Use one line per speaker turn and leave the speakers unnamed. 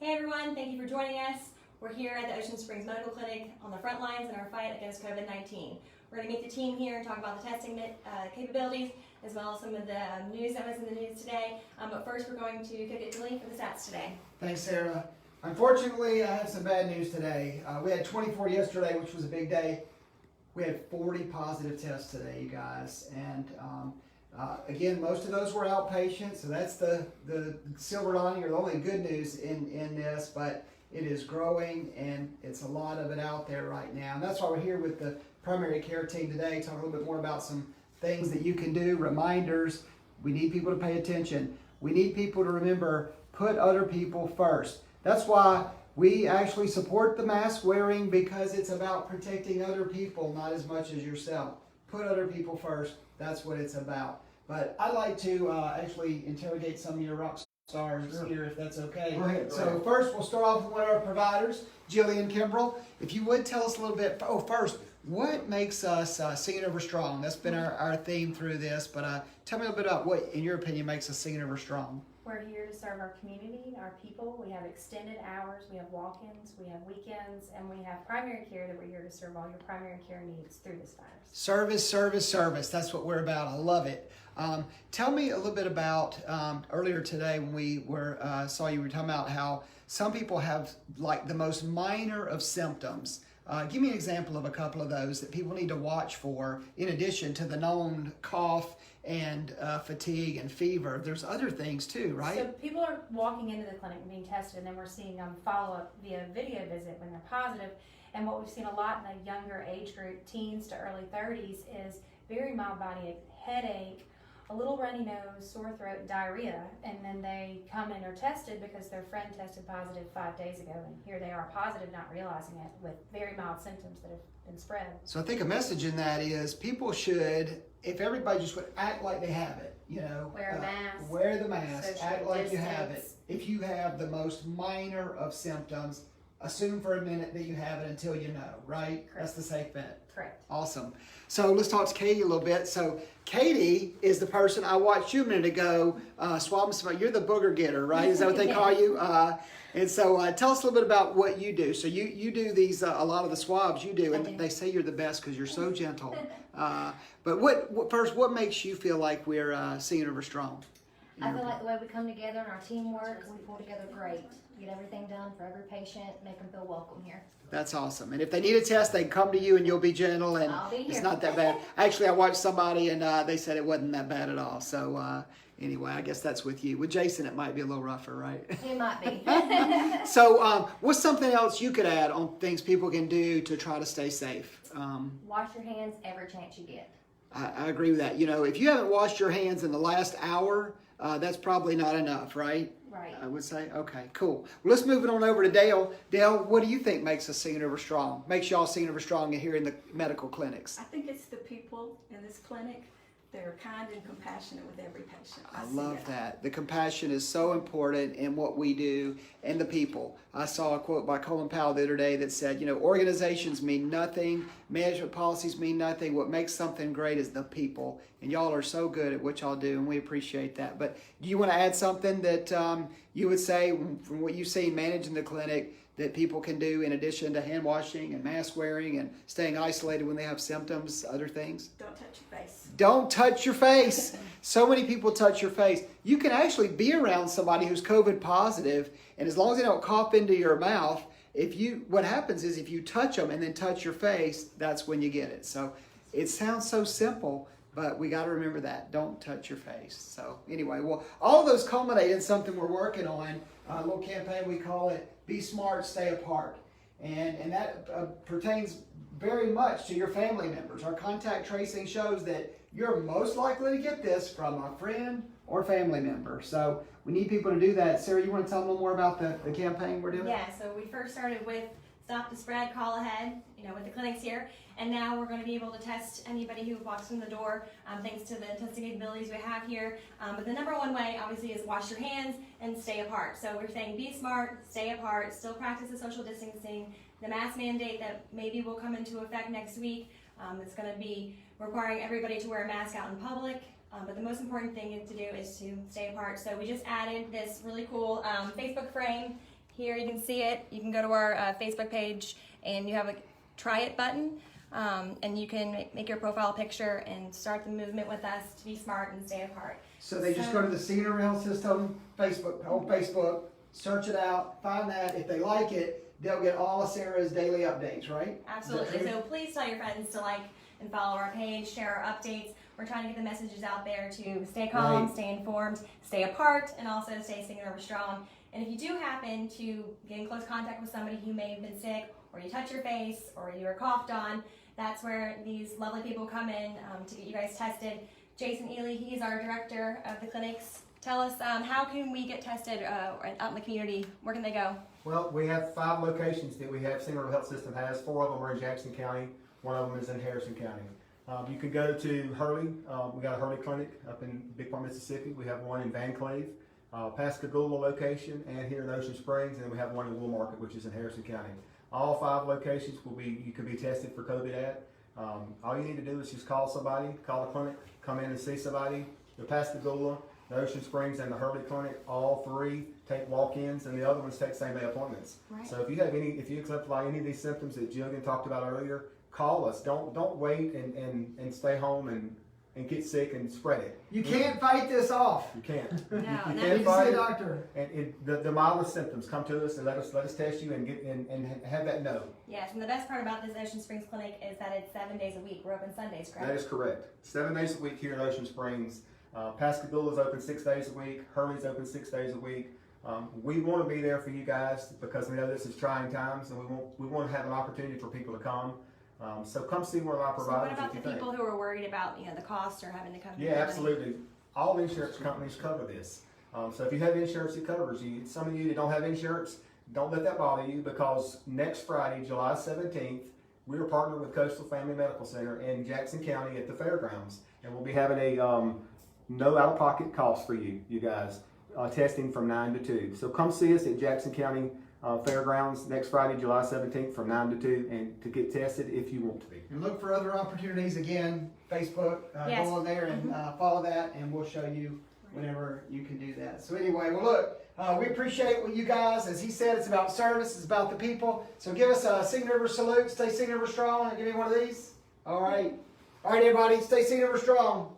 Hey everyone, thank you for joining us. We're here at the Ocean Springs Medical Clinic on the front lines in our fight against COVID-19. We're going to meet the team here and talk about the testing capabilities, as well as some of the news that was in the news today. But first, we're going to kick it to Lee for the stats today.
Thanks, Sarah. Unfortunately, I have some bad news today. We had 24 yesterday, which was a big day. We had 40 positive tests today, you guys. And again, most of those were outpatient, so that's the silver lining, or the only good news in this. But it is growing, and it's a lot of it out there right now. And that's why we're here with the primary care team today, talk a little bit more about some things that you can do, reminders. We need people to pay attention. We need people to remember, put other people first. That's why we actually support the mask wearing, because it's about protecting other people, not as much as yourself. Put other people first. That's what it's about. But I'd like to actually interrogate some of your rock stars here, if that's okay.
Go ahead.
So first, we'll start off with one of our providers, Jillian Kimbrell. If you would tell us a little bit, first, what makes us Singing Over Strong? That's been our theme through this, but tell me a little bit about what, in your opinion, makes us Singing Over Strong.
We're here to serve our community, our people. We have extended hours, we have walk-ins, we have weekends, and we have primary care that we're here to serve all your primary care needs through this virus.
Service, service, service. That's what we're about. I love it. Tell me a little bit about earlier today when we saw you were talking about how some people have like the most minor of symptoms. Give me an example of a couple of those that people need to watch for, in addition to the known cough and fatigue and fever. There's other things too, right?
So people are walking into the clinic and being tested, and then we're seeing them follow up via video visit when they're positive. And what we've seen a lot in the younger age group, teens to early 30s, is very mild body ache, headache, a little runny nose, sore throat, diarrhea, and then they come in or tested because their friend tested positive 5 days ago, and here they are positive, not realizing it, with very mild symptoms that have been spread.
So I think a message in that is people should, if everybody just would act like they have it, you know.
Wear a mask.
Wear the mask,
Social
act like you have it.
distance.
If you have the most minor of symptoms, assume for a minute that you have it until you know, right?
Correct.
That's the safe bet.
Correct.
Awesome. So let's talk to Katie a little bit. So Katie is the person I watched you a minute ago swab some. You're the booger getter, right? Is that what they call you? And so tell us a little bit about what you do. So you do these, a lot of the swabs you do, and they say you're the best because you're so gentle. But what makes you feel like we're Singing Over Strong?
I feel like the way we come together and our teamwork, we pull together great. Get everything done for every patient, make them feel welcome here.
That's awesome. And if they need a test, they can come to you and you'll be gentle, and
I'll be here.
It's not that bad. Actually, I watched somebody and they said it wasn't that bad at all. So anyway, I guess that's with you. With Jason, it might be a little rougher, right?
It might be.
So what's something else you could add on things people can do to try to stay safe?
Wash your hands every chance you get.
I agree with that. You know, if you haven't washed your hands in the last hour, that's probably not enough, right?
Right.
I would say. Okay, cool. Well, let's move it on over to Dale. Dale, what do you think makes us Singing Over Strong? Makes y'all Singing Over Strong here in the medical clinics?
I think it's the people in this clinic. They're kind and compassionate with every patient.
I
see
love that. The compassion is so important in what we do and the people. I saw a quote by Colin Powell the other day that said, you know, organizations mean nothing, management policies mean nothing. What makes something great is the people. And y'all are so good at what y'all do, and we appreciate that. But do you want to add something that you would say from what you see managing the clinic that people can do in addition to hand washing and mask wearing and staying isolated when they have symptoms, other things?
Don't touch your face.
Don't touch your face. So many people touch your face. You can actually be around somebody who's COVID positive, and as long as they don't cough into your mouth, what happens is if you touch them and then touch your face, that's when you get it. So it sounds so simple, but we got to remember that. Don't touch your face. So anyway, well, all of those culminate in something we're working on, a little campaign we call it Be Smart, Stay Apart. And that pertains very much to your family members. Our contact tracing shows that you're most likely to get this from a friend or family member. So we need people to do that. Sarah, you want to tell them a little more about the campaign we're doing?
Yeah, so we first started with Stop the Spread, Call Ahead, with the clinics here. And now we're going to be able to test anybody who walks in the door, thanks to the testing capabilities we have here. But the number one way, obviously, is wash your hands and stay apart. So we're saying be smart, stay apart, still practice the social distancing. The mask mandate that maybe will come into effect next week, it's going to be requiring everybody to wear a mask out in public. But the most important thing to do is to stay apart. So we just added this really cool Facebook frame here you can see it. You can go to our Facebook page and you have a try it button. And you can make your profile picture and start the movement with us to be smart and stay apart.
So they just go to the Senior Health System on Facebook, search it out, find that. If they like it, they'll get all of Sarah's daily updates, right?
Absolutely. So please tell your friends to like and follow our page, share our updates. We're trying to get the messages out there to stay calm,
Right.
stay informed, stay apart, and also stay Singing River Strong. And if you do happen to get in close contact with somebody who may have been sick, or you touch your face, or you were coughed on, that's where these lovely people come in to get you guys tested. Jason Ely, he's our director of the clinics. Tell us, how can we get tested out in the community? Where can they go?
Well, we have 5 locations that we have. Senior Health System has. 4 of them are in Jackson County. 1 of them is in Harrison County. You can go to Hurley. We got a Hurley clinic up in Big Point, Mississippi. We have one in Van Cleve, Pascagoula location, and here in Ocean Springs, and then we have one in Wool Market, which is in Harrison County. All 5 locations you could be tested for COVID at. All you need to do is just call somebody, call the clinic, come in and see somebody. The Pascagoula, the Ocean Springs, and the Hurley clinic, all 3 take walk-ins, and the other ones take same-day appointments.
Right.
So if you exemplify any of these symptoms that Jillian talked about earlier, call us. Don't wait and stay home and get sick and spread it.
You can't fight this off.
You can't.
No,
you
and
You
can't
need to
fight
see a
it.
doctor.
And the mildest symptoms, come to us and let us test you and get and have that know.
Yes, and the best part about this Ocean Springs clinic is that it's 7 days a week. We're open Sundays, correct?
That is correct. 7 days a week here in Ocean Springs. Pascagoula is open 6 days a week. Hurley's open 6 days a week. We want to be there for you guys because we know this is trying times, and we want to have an opportunity for people to come. So come see one of our
So
providers
what about
if you
the
think.
people who are worried about the cost or having to come? to
Yeah,
the clinic?
absolutely. All insurance companies cover this. So if you have insurance, it covers you. Some of you that don't have insurance, don't let that bother you because next Friday, July 17th, we are partnered with Coastal Family Medical Center in Jackson County at the fairgrounds. And we'll be having a no out-of-pocket cost for you guys, testing from 9 to 2. So come see us at Jackson County Fairgrounds next Friday, July 17th from 9 to 2 and to get tested if you want to be.
And look for other opportunities. Again, Facebook,
Yes.
go on there and follow that, and we'll show you whenever you can do that. So anyway, well look, we appreciate what you guys, as he said, it's about service, it's about the people. So give us a Singing River salute, stay Singing River strong, and give me one of these. All right, everybody, stay Singing River strong.